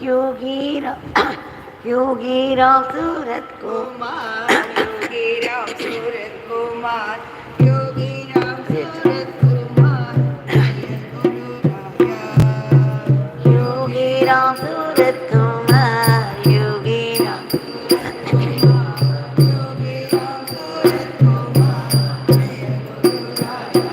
Yogi Ram, Yogi Ram Surat Kumar, Yogi Ram Surat Kumar, Yogi Ram Surat Kumar, Jaya Guru Raya. Yogi Ram Surat Kumar, Yogi Ram, Yogi Ram Surat Kumar, Jaya Guru Raya.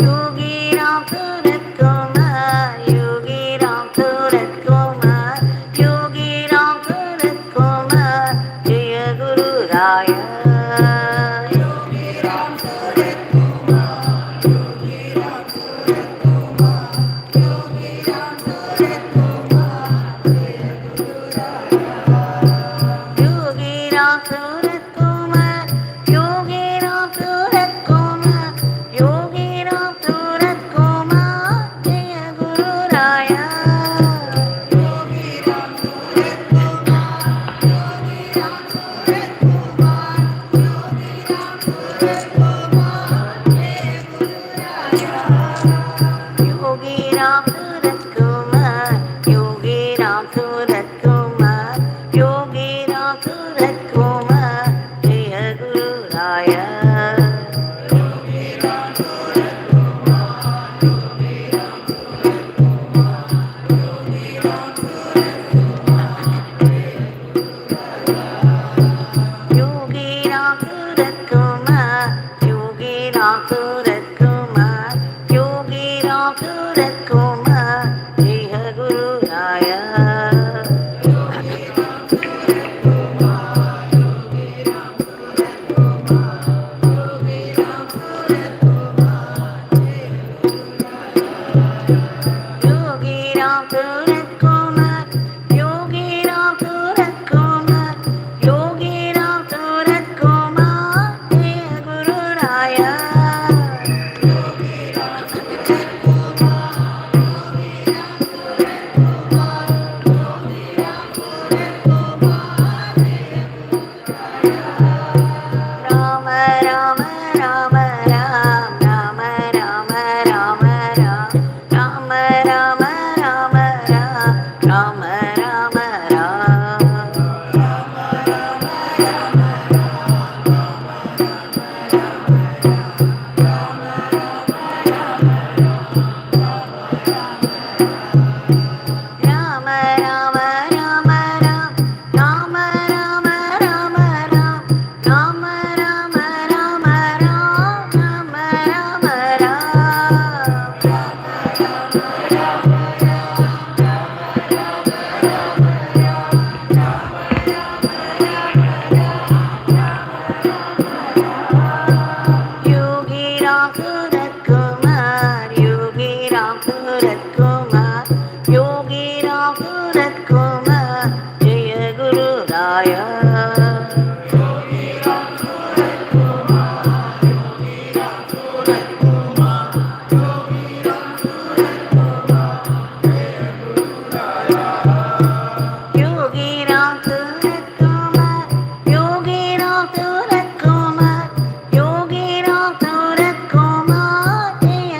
Yogi Ram Surat Kumar, Yogi Ram Surat Kumar, Yogi Ram Surat Kumar, Jaya Guru Raya. Yogi Ram Surat Kumar, Yogi Ram Surat Kumar, Yogi Ram Surat Kumar, Jaya Guru Raya. Yogi Ram Surat Kumar, Yogi Ram Surat Kumar, Yogi Ram Surat Kumar, Jaya Guru Raya. Yogi Ram Surat Kumar, Yogi Ram Surat Kumar, Yogi Ram Surat Kumar, Jaya Guru Raya. Yogi Ram Surat Kumar, Yogi Ram Surat Kumar, Yogi Ram Surat Kumar, Jaya Guru Raya. Yogi Ram Surat Kumar, Yogi Ram Surat Kumar, Yogi Ram Surat Yogi Ram Surat Kumar, Yogi Ram Surat Kumar, Yogi Ram Surat Kumar, Jaya Guru Raya. Yogi Ram Surat Kumar, Yogi Ram Surat Kumar, Yogi Ram Surat Kumar, Yogi Ram Surat Kumar, Yogi Ram Surat Kumar, Yogi Ram Surat Kumar, Jaya Guru Raya. Yogi Ram Surat Kumar, Yogi Ram Surat Kumar, Yogi Ram Surat Kumar, Jaya Guru Raya. Rama Rama Rama Ram, Rama Rama Rama Ram, Rama Rama Rama Ram, Rama Rama Ram. Rama Rama Rama Ram, Rama Rama Rama Ram, Rama Rama Rama Ram, Rama Rama Ram. Yogi Ram Surat Kumar, Yogi Ram Surat Kumar, Yogi Ram Surat Kumar, Jaya Guru Raya. Yogi Ram Surat Kumar, Yogi Ram Surat Kumar, Yogi Ram Surat Kumar, Jaya Guru Raya. Yogi Ram Surat Kumar, Yogi Ram Surat Kumar, Yogi Ram Surat Kumar, Jaya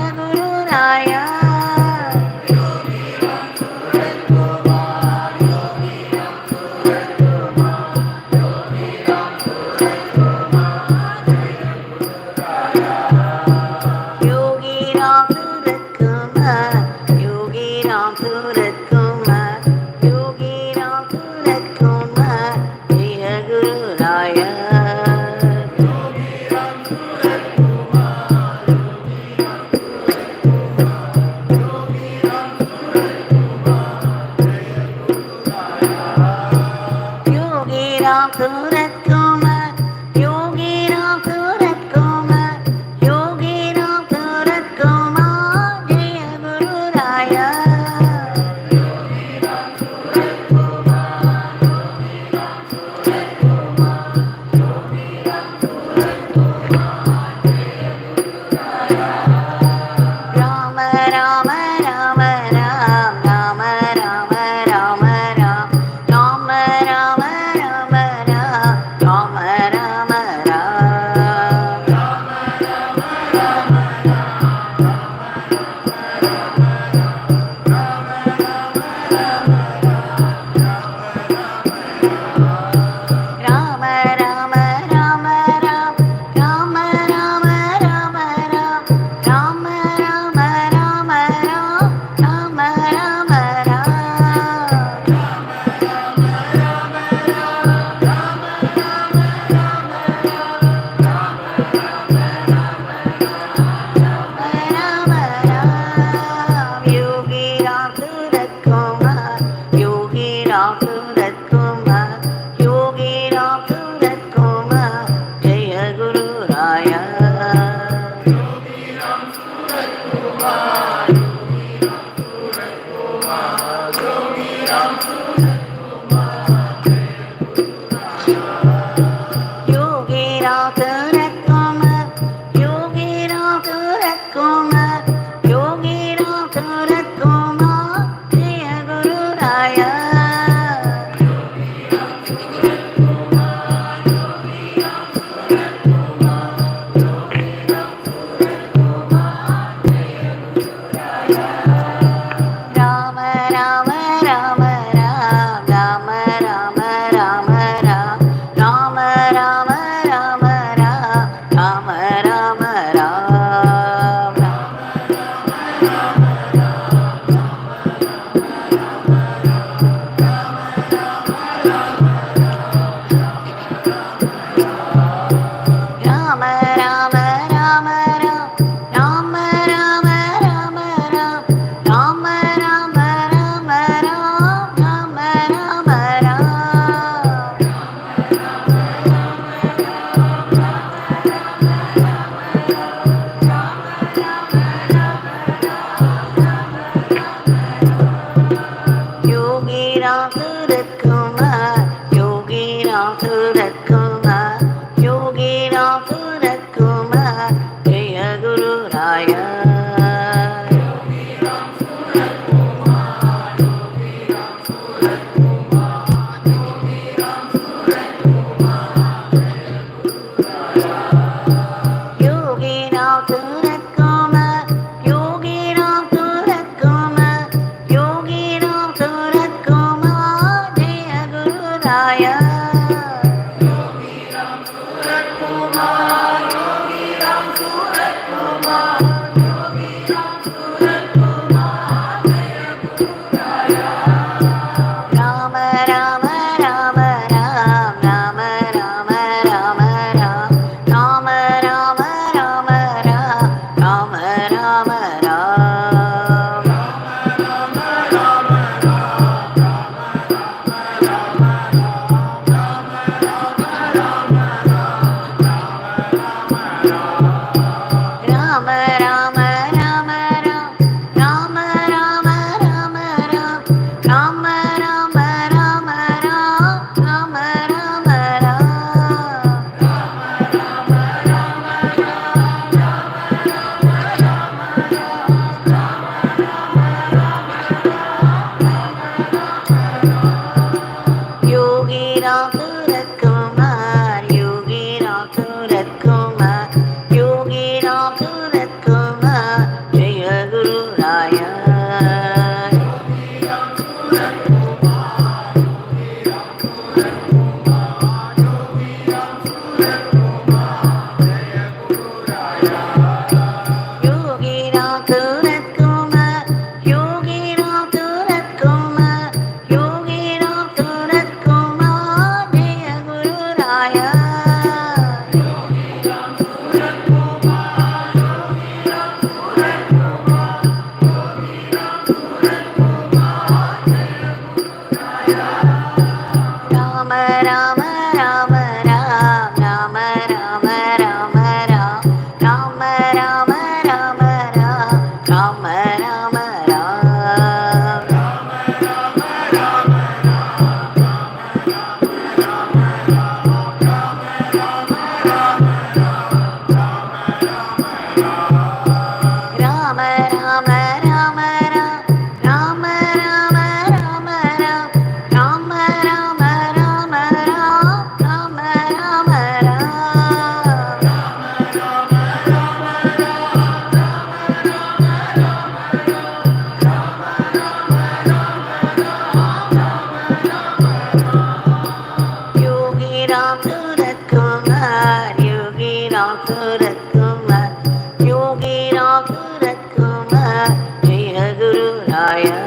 Kumar, Jaya Guru Raya.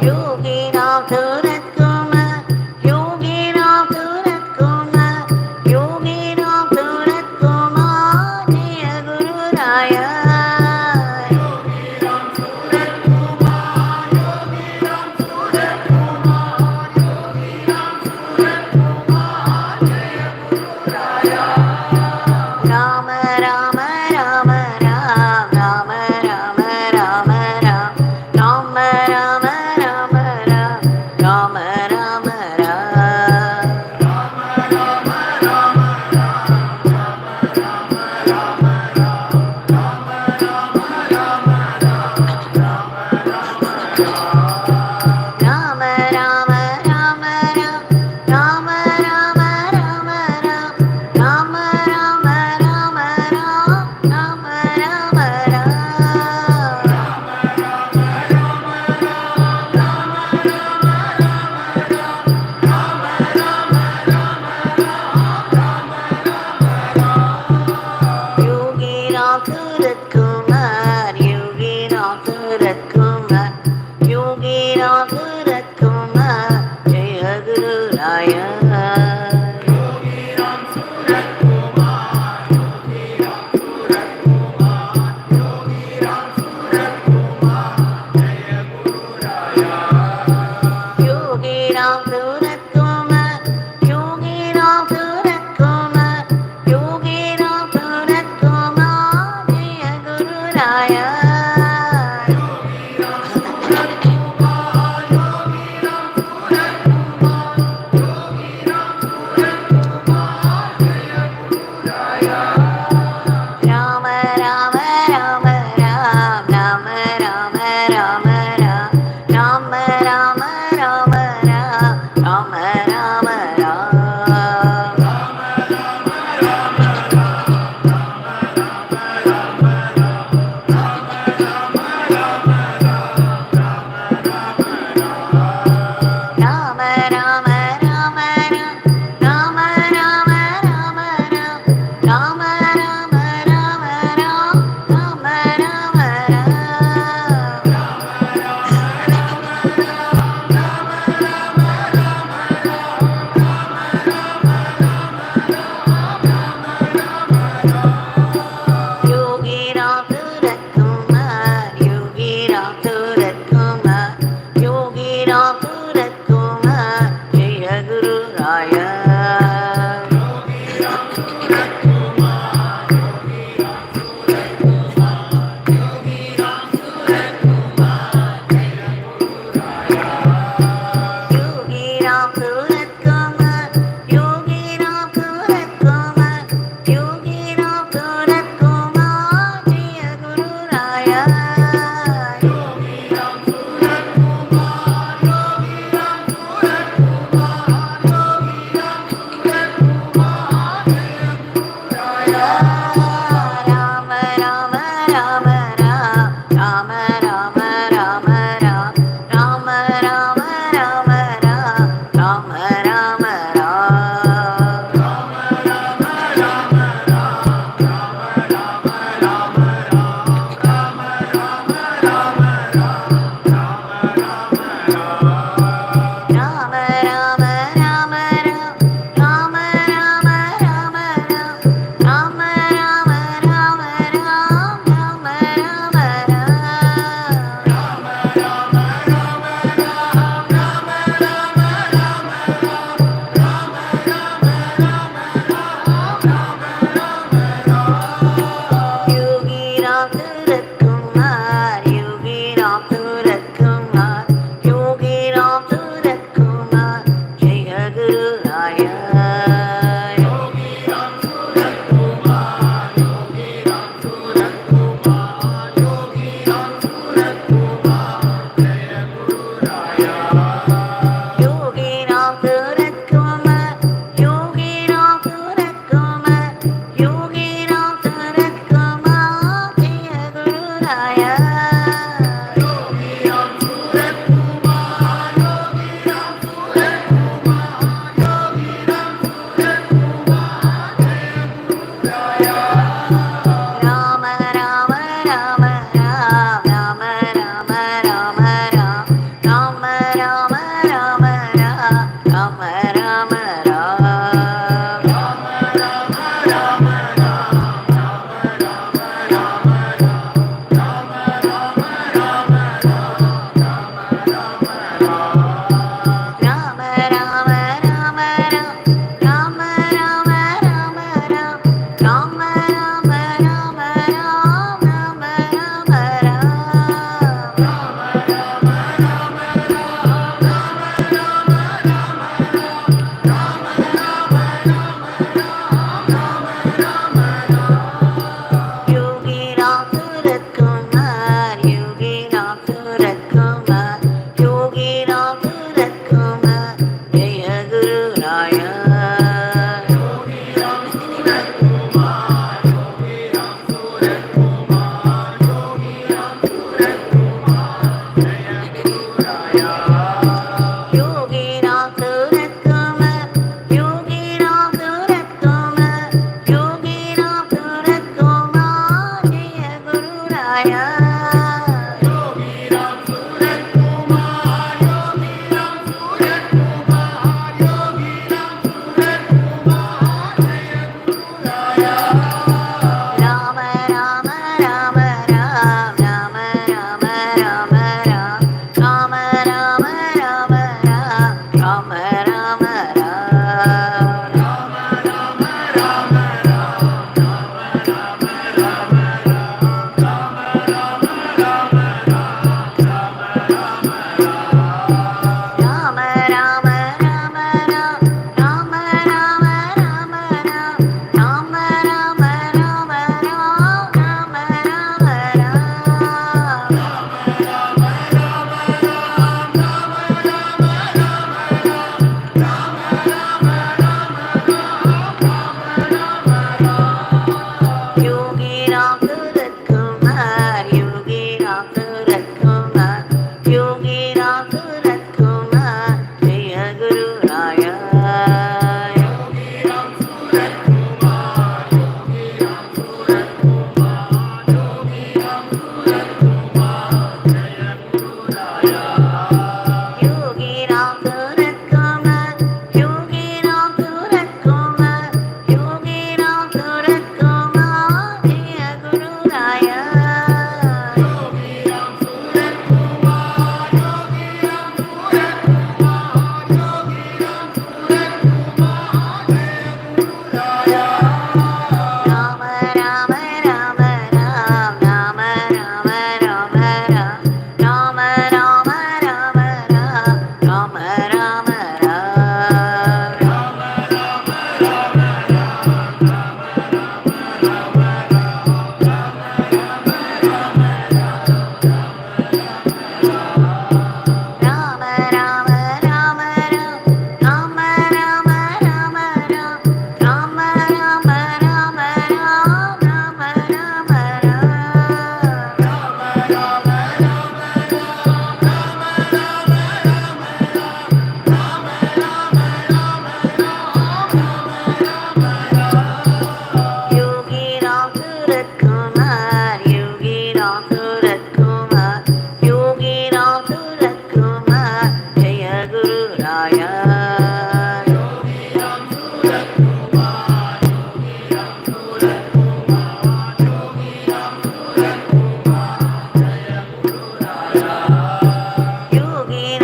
Yogi Ram Surat Kumar, Yogi Ram Surat Kumar, Yogi Ram Surat Kumar, Jaya Guru Raya. Rama Rama Rama Ram, Rama Rama Rama Ram, Rama Rama Rama Ram, Rama Rama Ram. Rama Rama Rama Ram, Rama Rama Rama Ram, Rama Rama Rama Ram, Rama Rama Ram. Yogi Ram Surat Kumar, Yogi Ram Surat Kumar, Yogi Ram Surat Kumar, Jaya Guru Raya. Yogi Ram Surat Kumar, Yogi Ram Surat Kumar, Yogi Ram Surat Kumar, Jaya Guru Raya.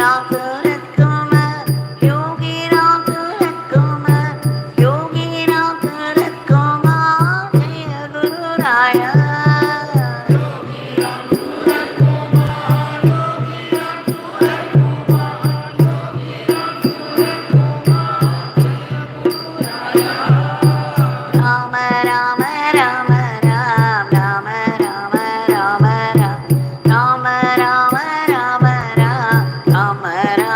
Ram Surat Kumar, Yogi Ram Surat Kumar, Yogi Ram Surat Kumar, Jaya Guru Raya. Rama Rama Rama Ram, Rama Rama Rama Ram, Rama Rama Rama Ram, Rama Rama.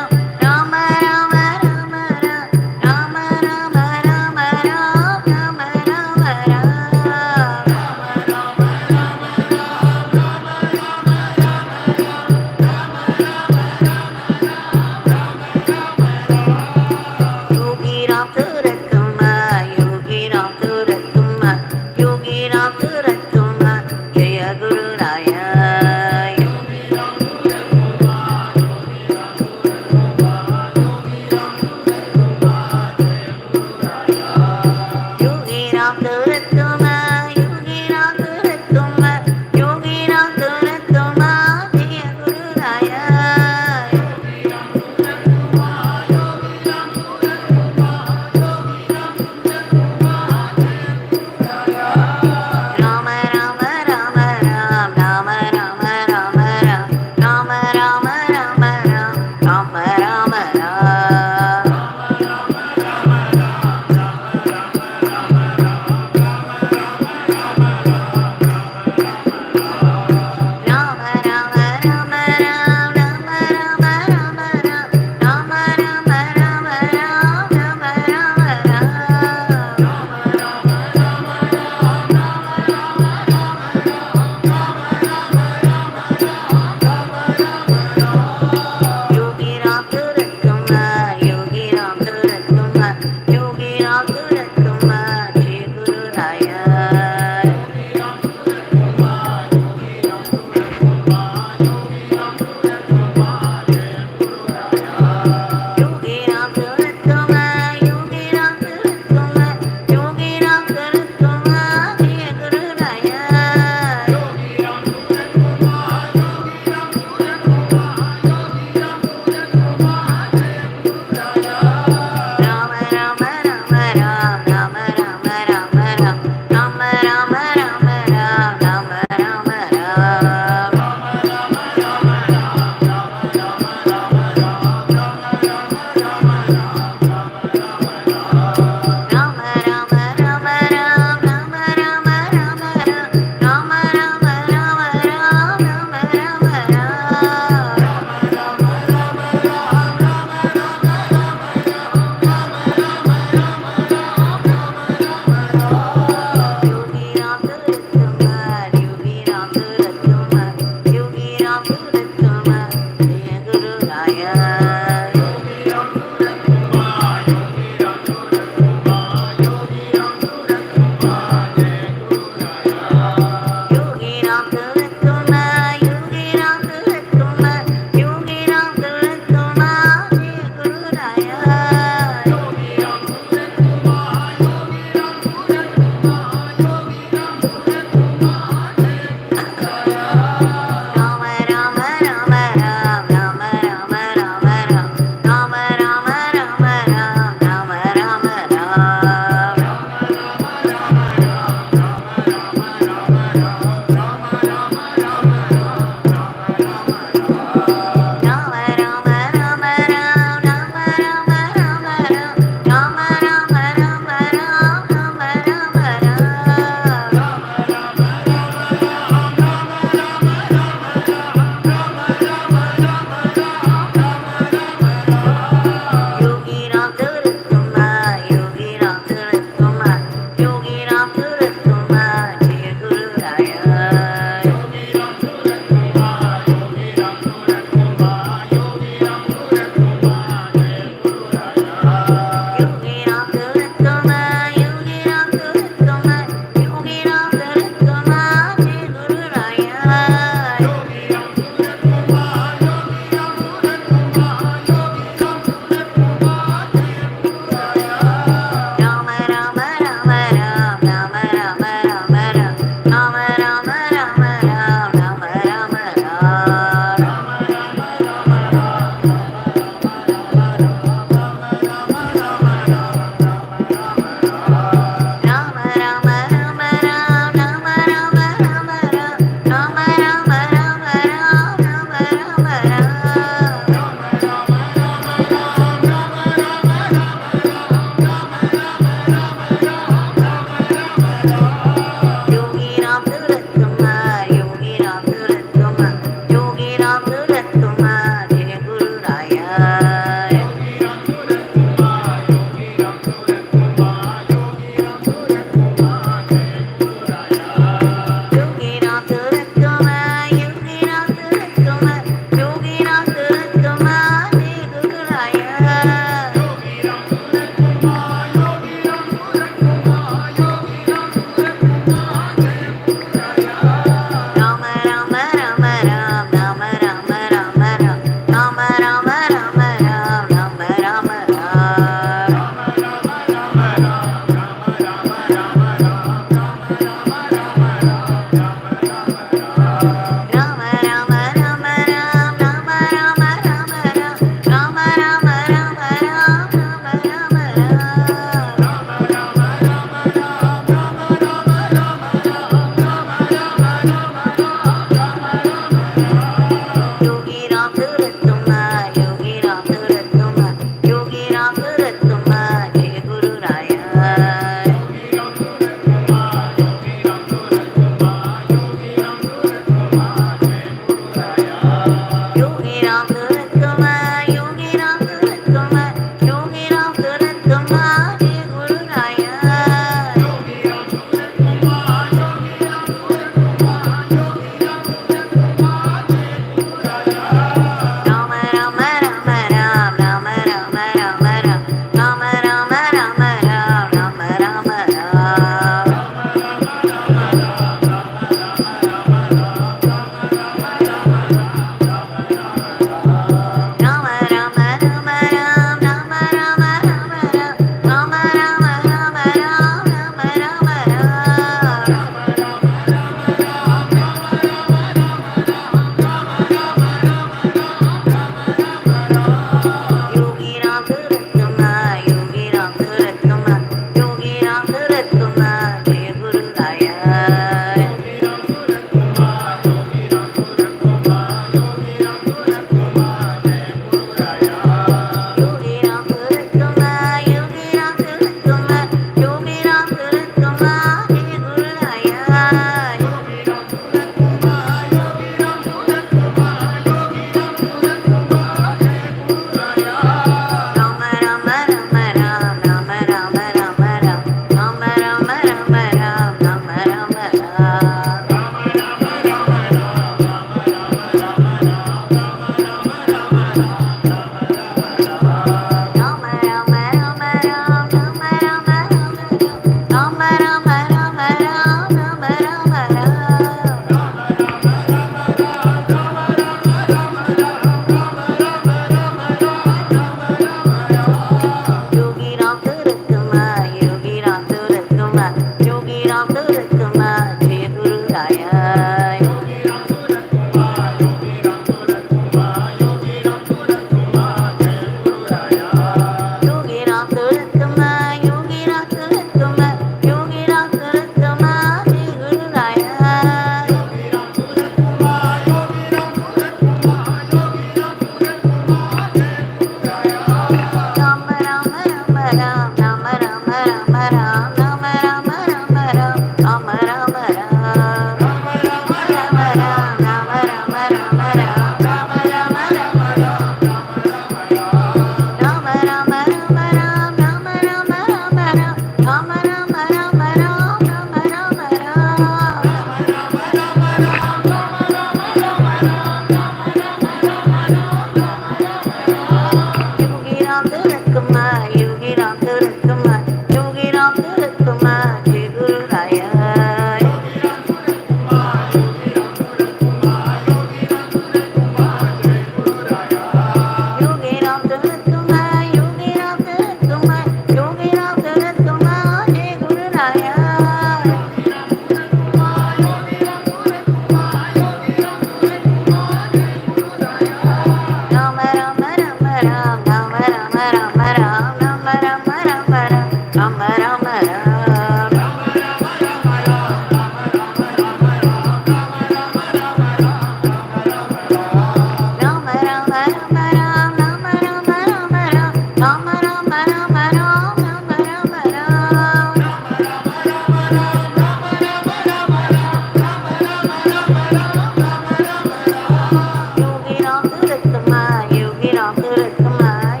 Yogi Ram Tiratma,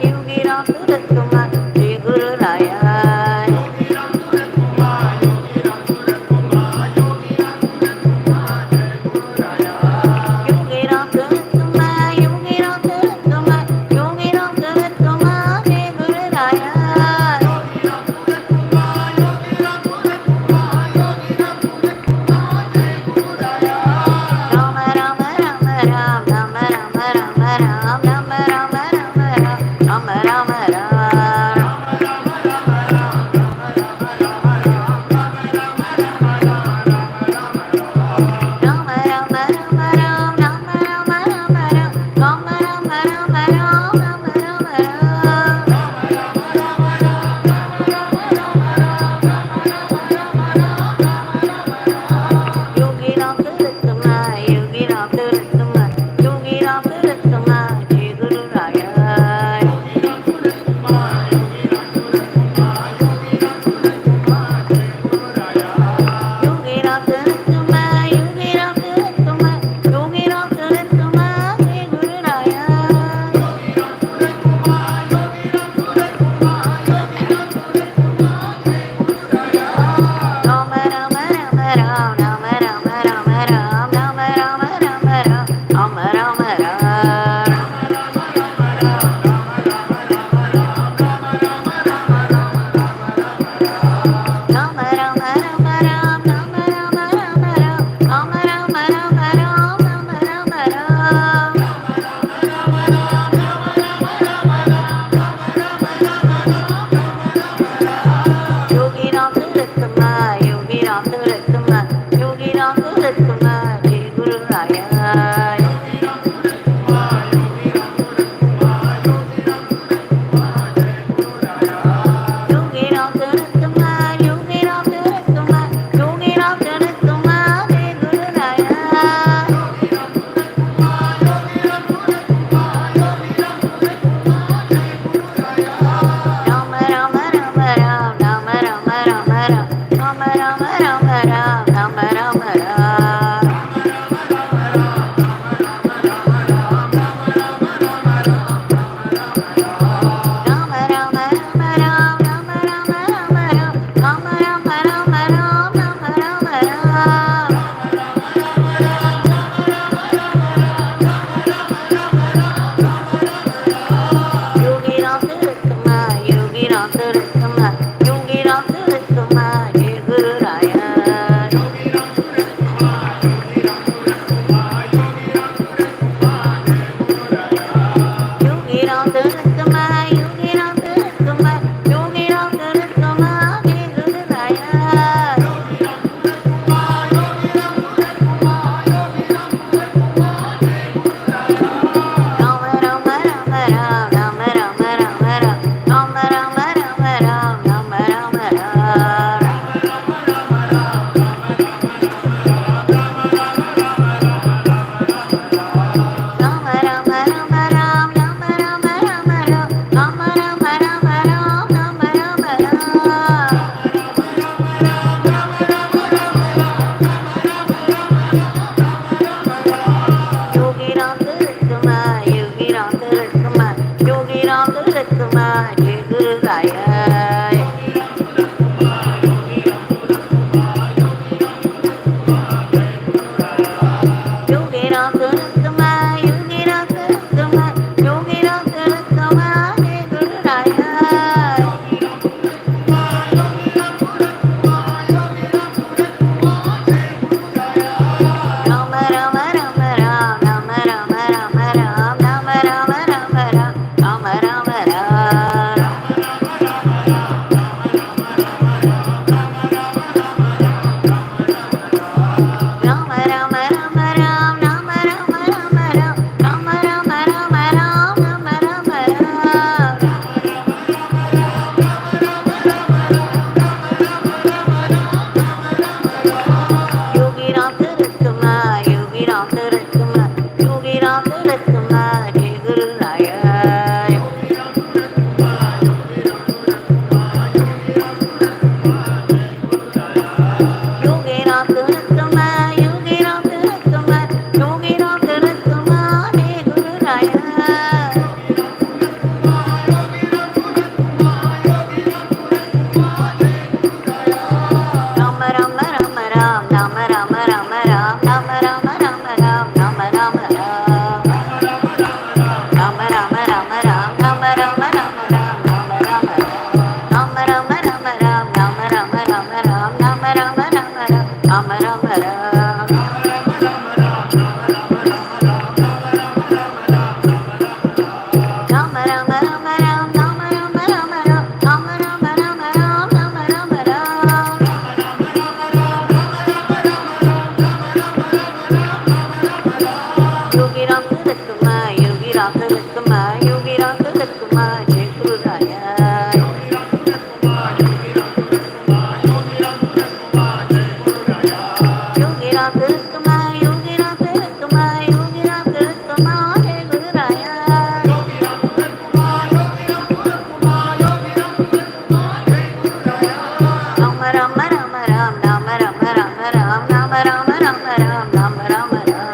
जय गुरुराया योगी राम तिलकमा योगी राम तिलकमा योगी राम तिलकमा जय गुरुराया राम राम राम राम राम राम राम राम राम राम राम राम राम राम राम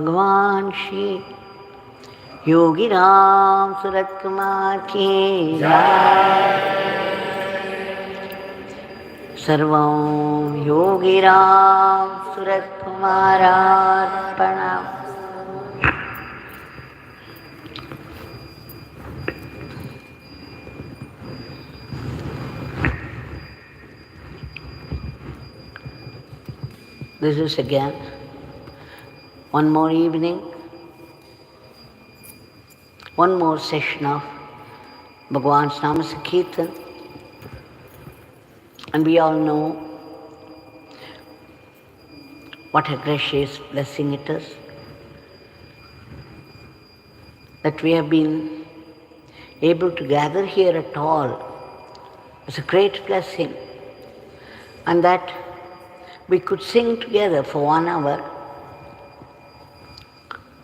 भगवान श्री योगी राम सूरत कुमार की जय। सर्वं Yogi Ram Surat कुमारार्पणम्। This is again one more evening, one more session of Bhagwan's Nama Sankirtan. And we all know what a gracious blessing it is that we have been able to gather here at all. It's a great blessing. And that we could sing together for 1 hour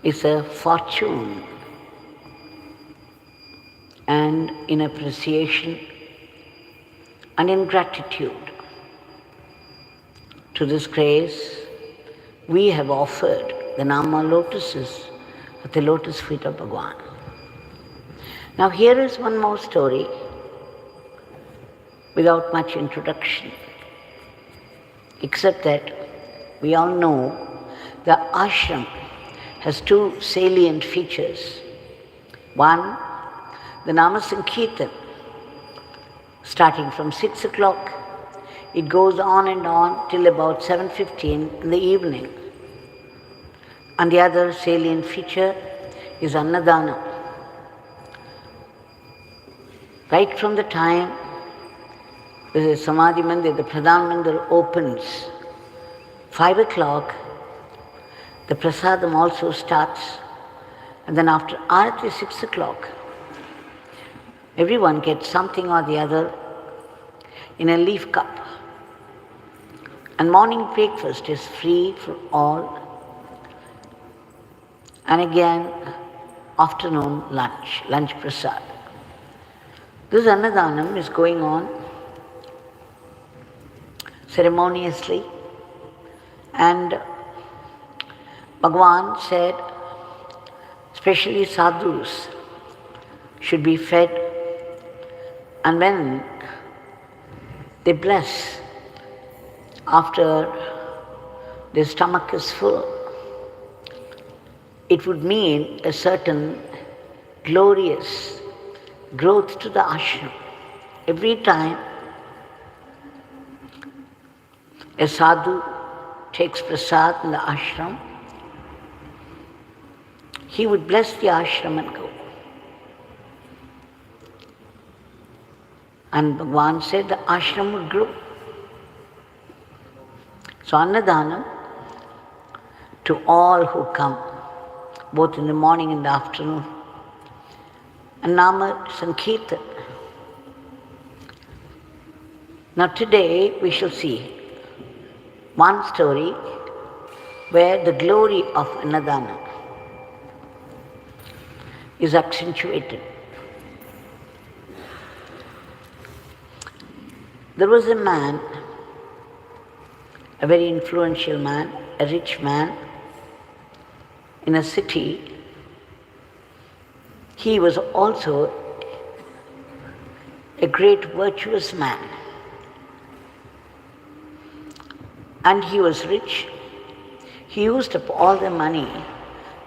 is a fortune and in appreciation and in gratitude to this grace we have offered the Nama lotuses at the lotus feet of Bhagwan. Now here is one more story without much introduction, except that we all know the ashram has 2 salient features. One, the Nama Sankirtan, starting from 6 o'clock, it goes on and on till about 7:15 in the evening. And the other salient feature is Annadana. Right from the time the Samadhi Mandir, the Pradhan Mandir opens, 5 o'clock, the prasadam also starts, and then after Arati 6 o'clock, everyone gets something or the other in a leaf cup. And morning breakfast is free for all. And again, afternoon lunch prasad. This Annadanam is going on ceremoniously, and Bhagwan said, especially sadhus should be fed, and when they bless after their stomach is full, it would mean a certain glorious growth to the ashram. Every time a sadhu takes prasad in the ashram, he would bless the ashram and go. And Bhagwan said the ashram would grow. So Annadanam to all who come, both in the morning and the afternoon. And Nama Sankirtan. Now today we shall see one story where the glory of Annadana is accentuated. There was a man, a very influential man, a rich man in a city. He was also a great virtuous man. And he was rich. He used up all the money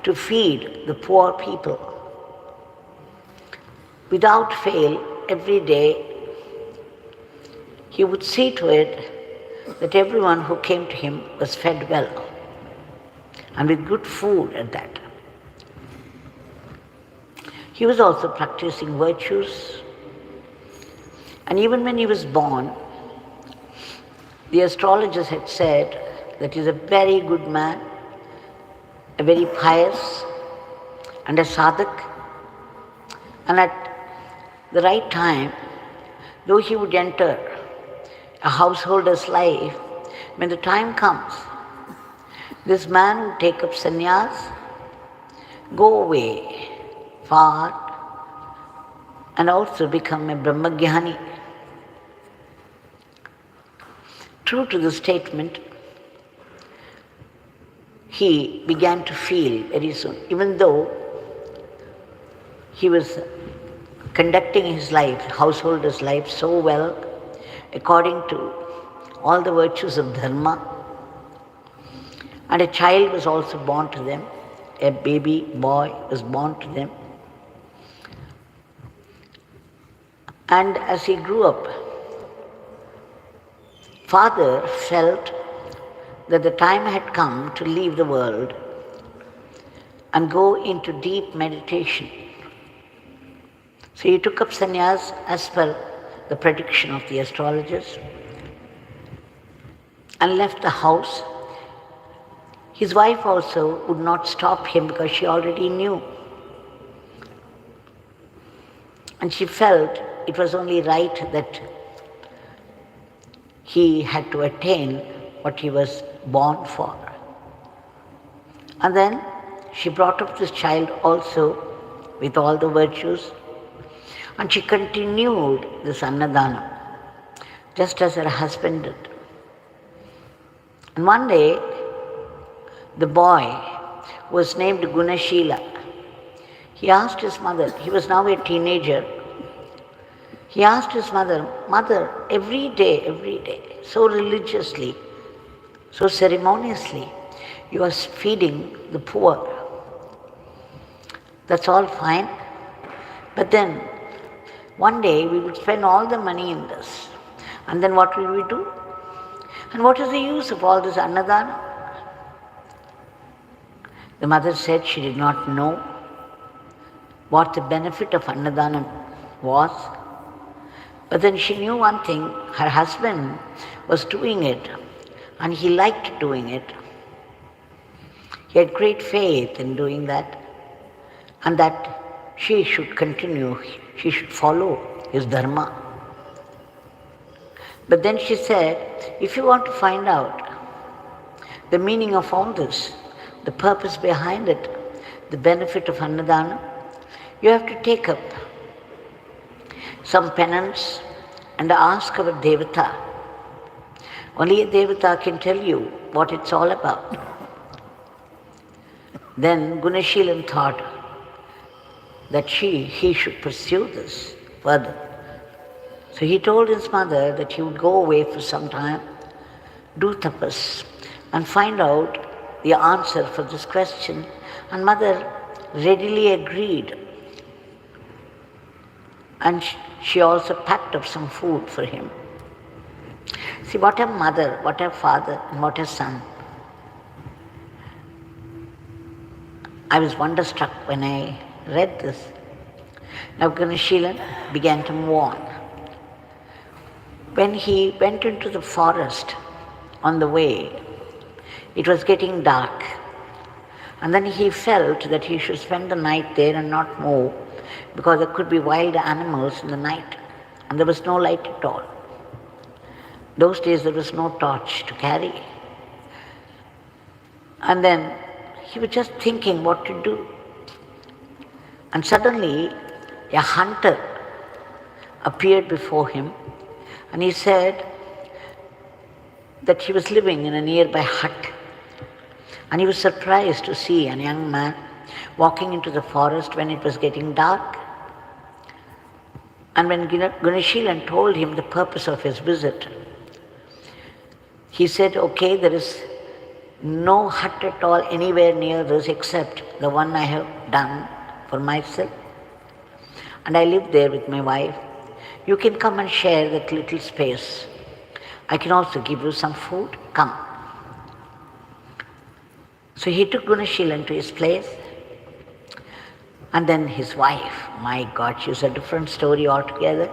to feed the poor people. Without fail, every day, he would see to it that everyone who came to him was fed well, and with good food at that. He was also practicing virtues, and even when he was born, the astrologers had said that he is a very good man, a very pious, and a sadhak, and at the right time, though he would enter a householder's life, when the time comes, this man would take up sannyas, go away far, and also become a Brahmagyani. True to the statement, he began to feel very soon, even though he was conducting his life, householder's life so well, according to all the virtues of dharma, and a child was also born to them, a baby boy was born to them. And as he grew up, father felt that the time had come to leave the world and go into deep meditation. So he took up sannyas as per the prediction of the astrologers and left the house. His wife also would not stop him because she already knew. And she felt it was only right that he had to attain what he was born for. And then she brought up this child also with all the virtues, and she continued this annadana, just as her husband did. And one day, the boy was named Gunashila. He asked his mother, he was now a teenager, he asked his mother, "Mother, every day, so religiously, so ceremoniously, you are feeding the poor. That's all fine. But then, one day we would spend all the money in this. And then what will we do? And what is the use of all this annadana?" The mother said she did not know what the benefit of annadana was. But then she knew one thing, her husband was doing it and he liked doing it. He had great faith in doing that, and that she should continue, she should follow his dharma. But then she said, if you want to find out the meaning of all this, the purpose behind it, the benefit of annadana, you have to take up some penance and ask our devata. Only a devata can tell you what it's all about. Then Gunashilan thought that he should pursue this further. So he told his mother that he would go away for some time, do tapas, and find out the answer for this question. And mother readily agreed. And she also packed up some food for him. See, what a mother, what a father, and what a son. I was wonderstruck when I read this. Now Gunashilan began to move on. When he went into the forest on the way, it was getting dark. And then he felt that he should spend the night there and not move, because there could be wild animals in the night, and there was no light at all. Those days there was no torch to carry. And then he was just thinking what to do. And suddenly a hunter appeared before him, and he said that he was living in a nearby hut. And he was surprised to see a young man walking into the forest when it was getting dark. And when Gunashilan told him the purpose of his visit, he said, okay, there is no hut at all anywhere near this except the one I have done for myself. And I live there with my wife. You can come and share that little space. I can also give you some food. Come. So he took Gunashilan to his place. And then his wife, my God, she's a different story altogether.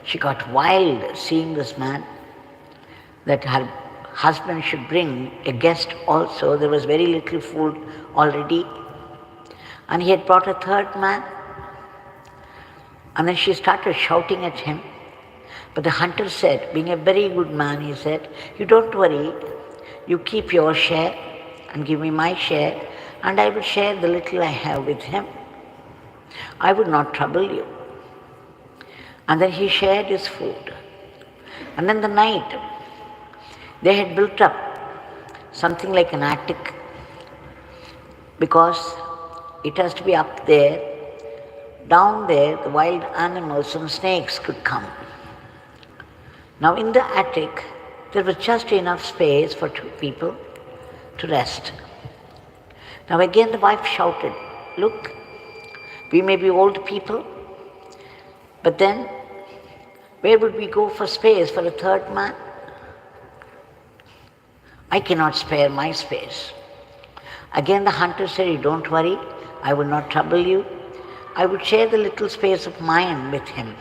She got wild seeing this man, that her husband should bring a guest also. There was very little food already. And he had brought a third man. And then she started shouting at him. But the hunter said, being a very good man, he said, you don't worry, you keep your share and give me my share, and I will share the little I have with him. I would not trouble you. And then he shared his food. And then the night, they had built up something like an attic, because it has to be up there. Down there, the wild animals and snakes could come. Now in the attic, there was just enough space for two people to rest. Now again the wife shouted, "Look, we may be old people, but then where would we go for space for a third man? I cannot spare my space." Again the hunter said, "Don't worry, I will not trouble you. I would share the little space of mine with him."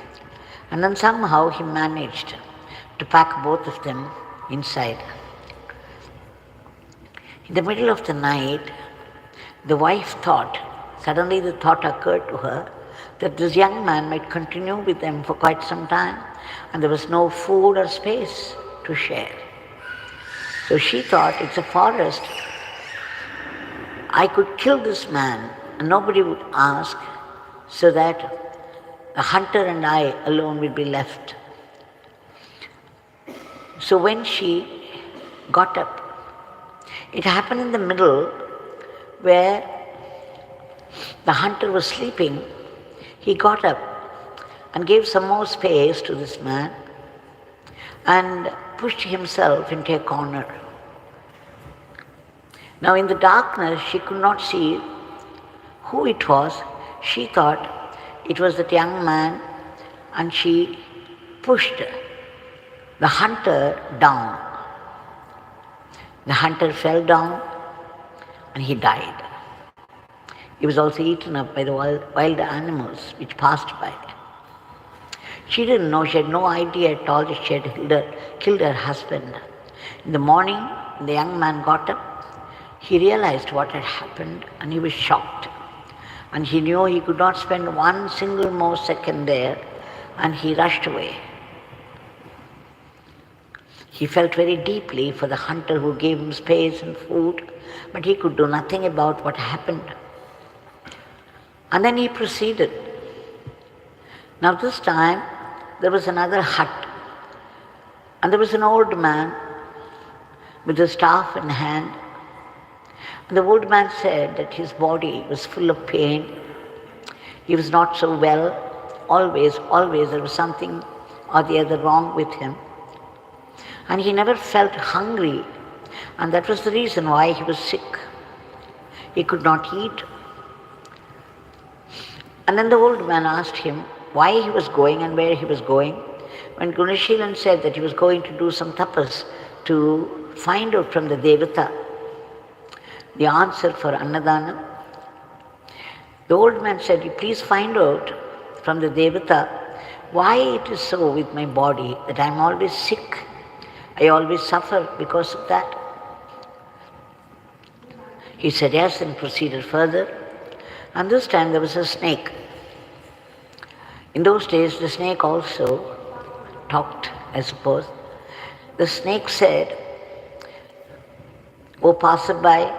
And then somehow he managed to pack both of them inside. In the middle of the night, the wife suddenly the thought occurred to her that this young man might continue with them for quite some time and there was no food or space to share. So she thought, it's a forest. I could kill this man and nobody would ask, so that the hunter and I alone will be left. So when she got up, it happened in the middle where the hunter was sleeping. He got up and gave some more space to this man and pushed himself into a corner. Now in the darkness, she could not see who it was. She thought it was that young man, and she pushed the hunter down. The hunter fell down and he died. He was also eaten up by the wild animals which passed by. She didn't know, she had no idea at all that she had killed her husband. In the morning, when the young man got up, he realized what had happened and he was shocked. And he knew he could not spend one single more second there, and he rushed away. He felt very deeply for the hunter who gave him space and food, but he could do nothing about what happened. And then he proceeded. Now this time, there was another hut, and there was an old man with a staff in hand. And the old man said that his body was full of pain. He was not so well. Always there was something or the other wrong with him. And he never felt hungry, and that was the reason why he was sick. He could not eat. And then the old man asked him why he was going and where he was going. When Gunashilan said that he was going to do some tapas to find out from the Devata the answer for Annadana, the old man said, "You please find out from the Devata why it is so with my body that I am always sick. I always suffer because of that." He said yes and proceeded further. And this time there was a snake. In those days the snake also talked, I suppose. The snake said, "O passerby,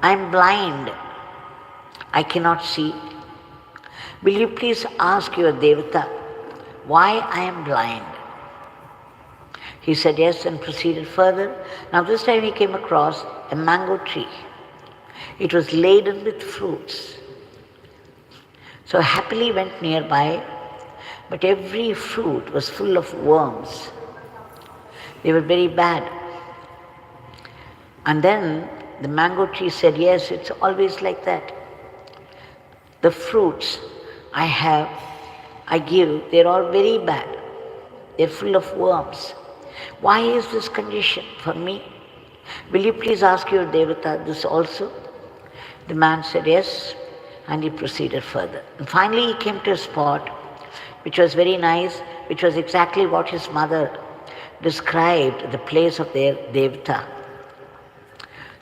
I am blind. I cannot see. Will you please ask your Devata why I am blind?" He said yes and proceeded further. Now this time he came across a mango tree. It was laden with fruits. So happily went nearby, but every fruit was full of worms. They were very bad. And then the mango tree said, "Yes, it's always like that. The fruits I give, they're all very bad. They're full of worms. Why is this condition for me? Will you please ask your Devata this also?" The man said yes, and he proceeded further. And finally he came to a spot which was very nice, which was exactly what his mother described, the place of their Devata.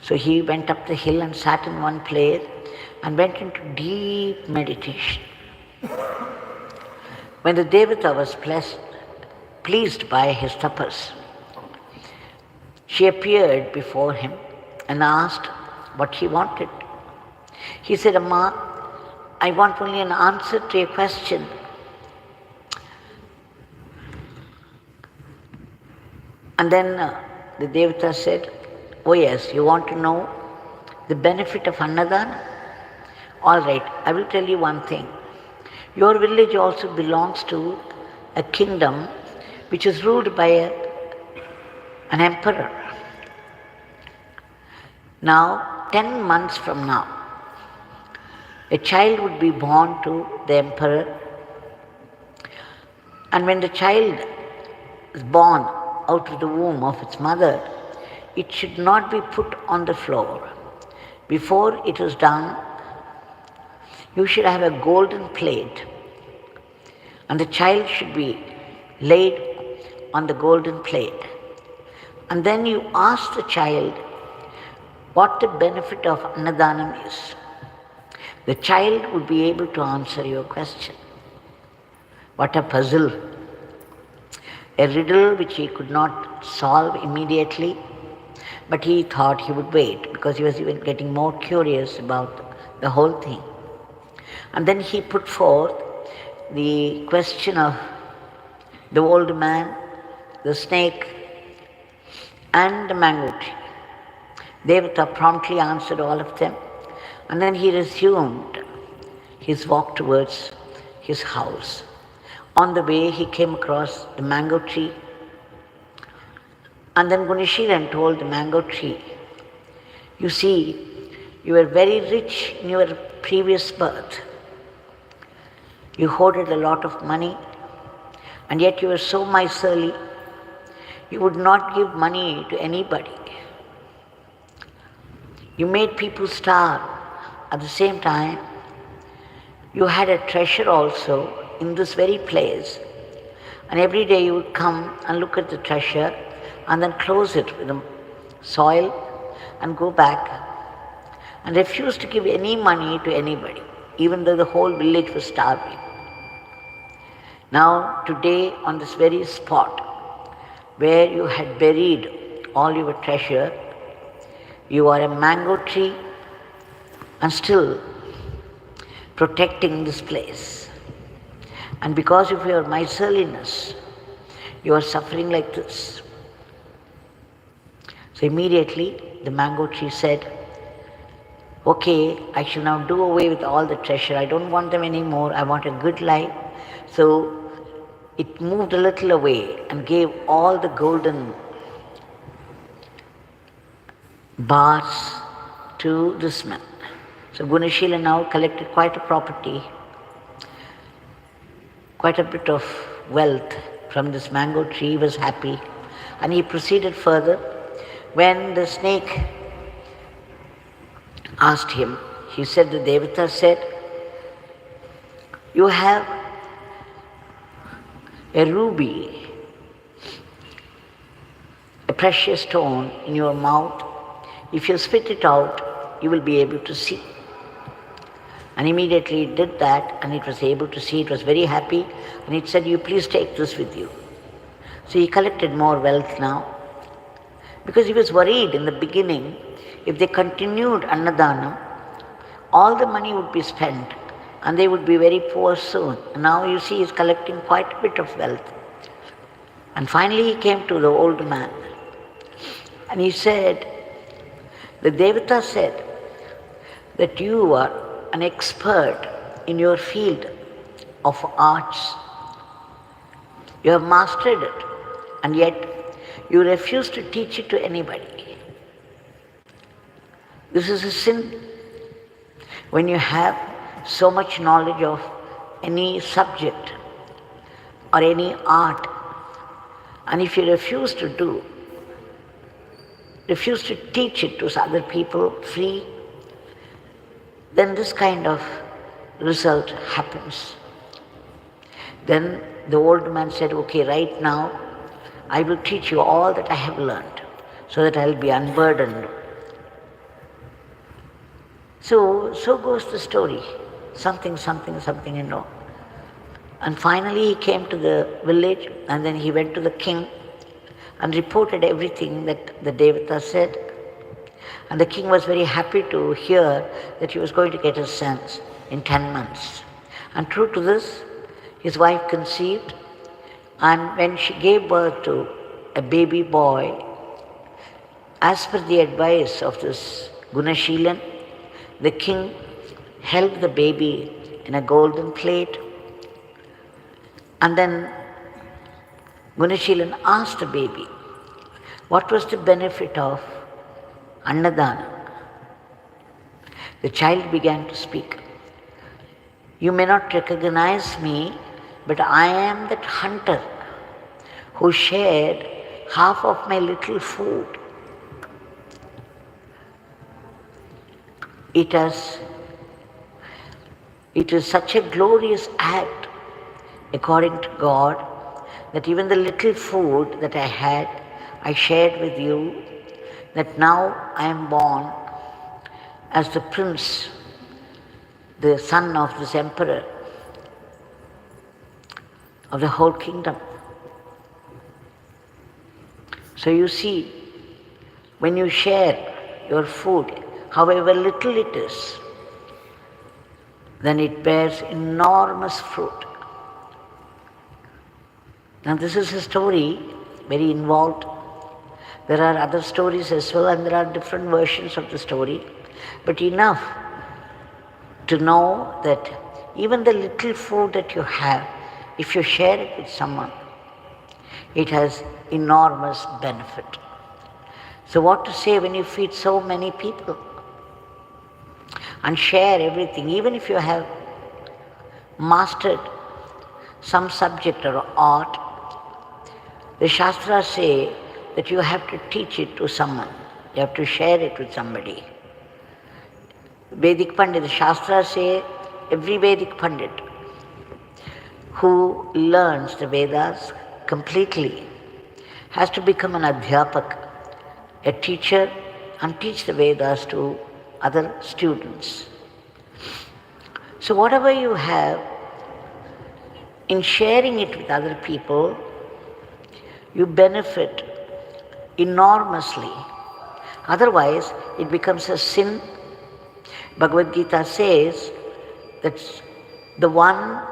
So he went up the hill and sat in one place and went into deep meditation. When the Devata was pleased by his tapas, she appeared before him and asked what he wanted. He said, "Amma, I want only an answer to a question." And then the Devata said, "Oh yes, you want to know the benefit of Annadana? All right, I will tell you one thing. Your village also belongs to a kingdom which is ruled by an emperor. Now, 10 months from now, a child would be born to the emperor, and when the child is born out of the womb of its mother, it should not be put on the floor. Before it is done, you should have a golden plate, and the child should be laid on the golden plate. And then you ask the child what the benefit of Annadanam is. The child would be able to answer your question. What a puzzle! A riddle which he could not solve immediately, but he thought he would wait because he was even getting more curious about the whole thing. And then he put forth the question of the old man, the snake, and the mango tree. Devata promptly answered all of them, and then he resumed his walk towards his house. On the way, he came across the mango tree, and then Gunishilan told the mango tree, "You see, you were very rich in your previous birth. You hoarded a lot of money, and yet you were so miserly, you would not give money to anybody. You made people starve. At the same time, you had a treasure also in this very place, and every day you would come and look at the treasure and then close it with the soil and go back and refuse to give any money to anybody, even though the whole village was starving. Now, today, on this very spot where you had buried all your treasure, you are a mango tree and still protecting this place. And because of your miserliness, you are suffering like this." So immediately the mango tree said, "Okay, I shall now do away with all the treasure. I don't want them anymore. I want a good life." So it moved a little away and gave all the golden bars to this man. So Gunashila now collected quite a property, quite a bit of wealth from this mango tree. He was happy, and he proceeded further. When the snake asked him, he said, the Devata said, "You have a ruby, a precious stone in your mouth. If you spit it out, you will be able to see." And immediately it did that, and it was able to see. It was very happy, and it said, "You please take this with you." So he collected more wealth now, because he was worried in the beginning, if they continued Annadana, all the money would be spent and they would be very poor soon. And now you see he's collecting quite a bit of wealth. And finally he came to the old man, and he said, the Devata said that you are an expert in your field of arts. You have mastered it, and yet you refuse to teach it to anybody. This is a sin. When you have so much knowledge of any subject or any art, and if you refuse to teach it to other people free, then this kind of result happens. Then the old man said, "Okay, right now I will teach you all that I have learned, so that I will be unburdened." So goes the story. Something, And finally he came to the village, and then he went to the king and reported everything that the Devata said. And the king was very happy to hear that he was going to get his sons in 10 months. And true to this, his wife conceived, and when she gave birth to a baby boy, as per the advice of this Gunashilan, the king held the baby in a golden plate, and then Gunashilan asked the baby, what was the benefit of Annadana? The child began to speak. You may not recognize me, but I am that hunter who shared half of my little food. It is such a glorious act, according to God, that even the little food that I had, I shared with you, that now I am born as the prince, the son of this emperor of the whole kingdom. So you see, when you share your food, however little it is, then it bears enormous fruit. Now this is a story, very involved. There are other stories as well, and there are different versions of the story, but enough to know that even the little food that you have, if you share it with someone, it has enormous benefit. So what to say when you feed so many people and share everything, even if you have mastered some subject or art, the Shastras say that you have to teach it to someone. You have to share it with somebody. Vedic Pandit, the Shastras say every Vedic Pandit who learns the Vedas completely has to become an Adhyapak, a teacher, and teach the Vedas to other students. So whatever you have, in sharing it with other people, you benefit enormously. Otherwise, it becomes a sin. Bhagavad Gita says that the one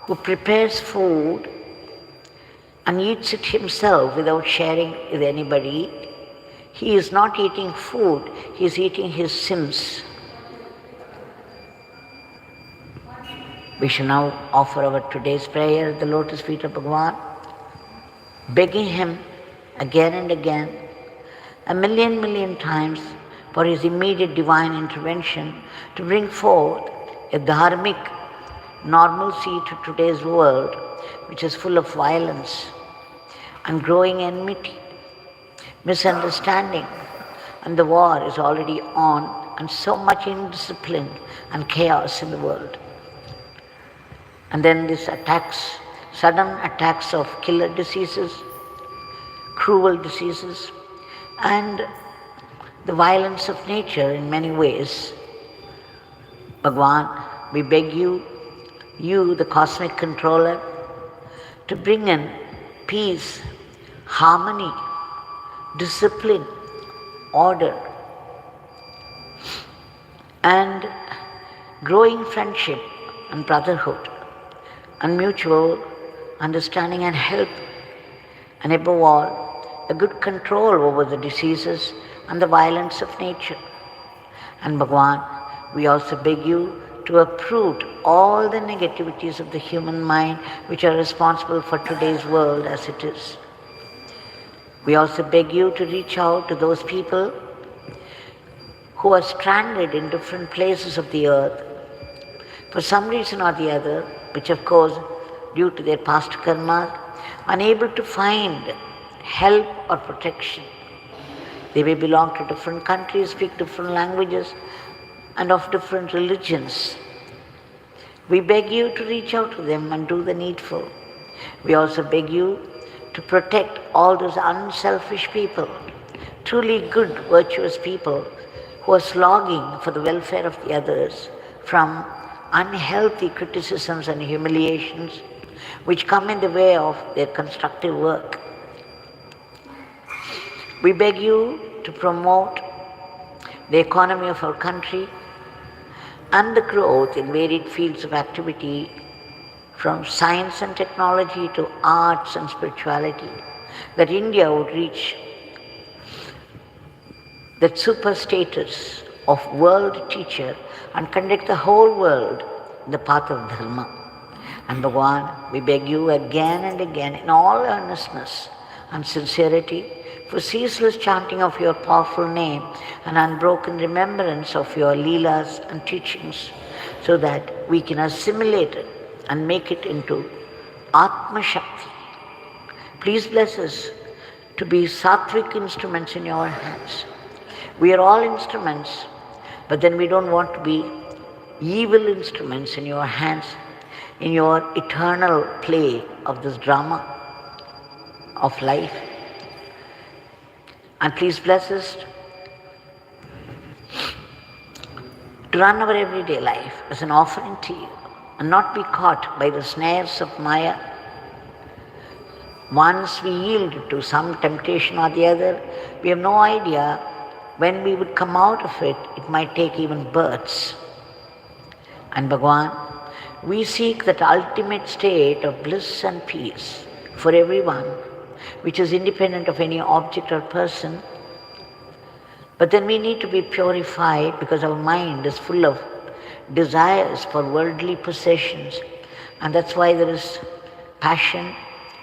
who prepares food and eats it himself without sharing with anybody, he is not eating food, he is eating his sins. We shall now offer our today's prayer at the lotus feet of Bhagavan, begging him again and again, a million times, for his immediate divine intervention to bring forth a dharmic normalcy to today's world, which is full of violence and growing enmity, misunderstanding, and the war is already on, and so much indiscipline and chaos in the world. And then these attacks, sudden attacks of killer diseases, cruel diseases, and the violence of nature in many ways. Bhagavan, we beg you, the cosmic controller, to bring in peace, harmony, discipline, order, and growing friendship and brotherhood, and mutual understanding and help, and above all, a good control over the diseases and the violence of nature. And Bhagavan, we also beg you to uproot all the negativities of the human mind which are responsible for today's world as it is. We also beg you to reach out to those people who are stranded in different places of the earth for some reason or the other, which of course, due to their past karma, unable to find help or protection. They may belong to different countries, speak different languages, and of different religions. We beg you to reach out to them and do the needful. We also beg you to protect all those unselfish people, truly good, virtuous people who are slogging for the welfare of the others from unhealthy criticisms and humiliations which come in the way of their constructive work. We beg you to promote the economy of our country and the growth in varied fields of activity, from science and technology to arts and spirituality, that India would reach that super status of world teacher and conduct the whole world in the path of dharma. And Bhagavan, we beg you again and again in all earnestness and sincerity for ceaseless chanting of your powerful name and unbroken remembrance of your leelas and teachings, so that we can assimilate it and make it into Atma Shakti. Please bless us to be sattvic instruments in your hands. We are all instruments, but then we don't want to be evil instruments in your hands, in your eternal play of this drama of life. And please bless us to run our everyday life as an offering to you and not be caught by the snares of Maya. Once we yield to some temptation or the other, we have no idea when we would come out of it. It might take even births. And Bhagavan, we seek that ultimate state of bliss and peace for everyone, which is independent of any object or person. But then we need to be purified because our mind is full of desires for worldly possessions. And that's why there is passion,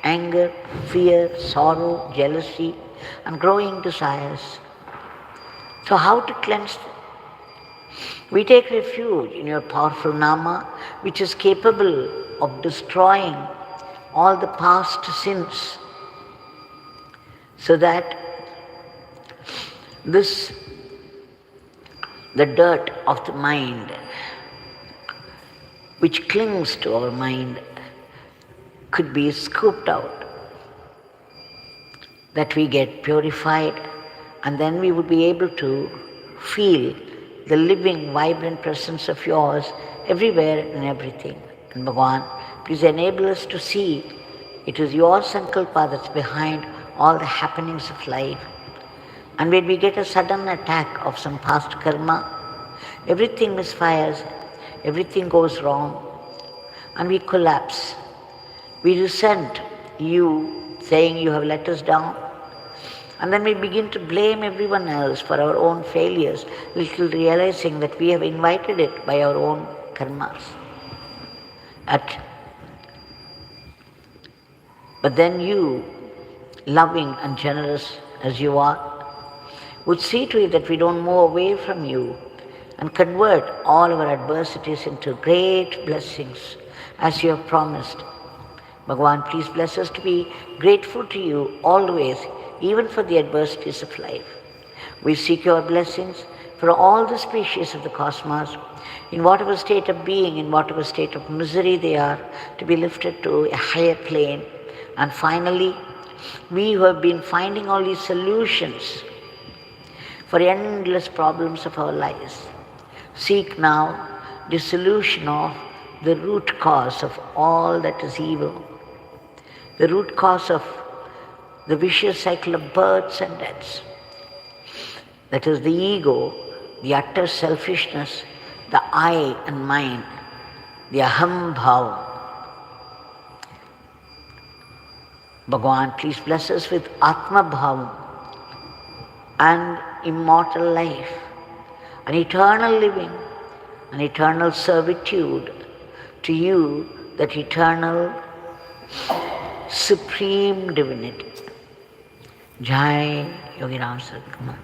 anger, fear, sorrow, jealousy, and growing desires. So how to cleanse them? We take refuge in your powerful Nama, which is capable of destroying all the past sins, so that the dirt of the mind, which clings to our mind, could be scooped out, that we get purified, and then we would be able to feel the living, vibrant presence of yours everywhere and everything. And Bhagavan, please enable us to see it is your sankalpa that's behind all the happenings of life. And when we get a sudden attack of some past karma, everything misfires, everything goes wrong, and we collapse. We resent you, saying you have let us down. And then we begin to blame everyone else for our own failures, little realizing that we have invited it by our own karmas. But then you, loving and generous as you are, would see to it that we don't move away from you and convert all our adversities into great blessings as you have promised. Bhagavan, please bless us to be grateful to you always, even for the adversities of life. We seek your blessings for all the species of the cosmos, in whatever state of being, in whatever state of misery they are, to be lifted to a higher plane. And finally, we who have been finding all these solutions for endless problems of our lives, seek now the solution of the root cause of all that is evil, the root cause of the vicious cycle of births and deaths. That is the ego, the utter selfishness, the I and mine, the aham bhava. Bhagavan, please bless us with atma bhava and immortal life, an eternal living, an eternal servitude to you, that eternal supreme divinity. Jai Yogi Ram Sarkama.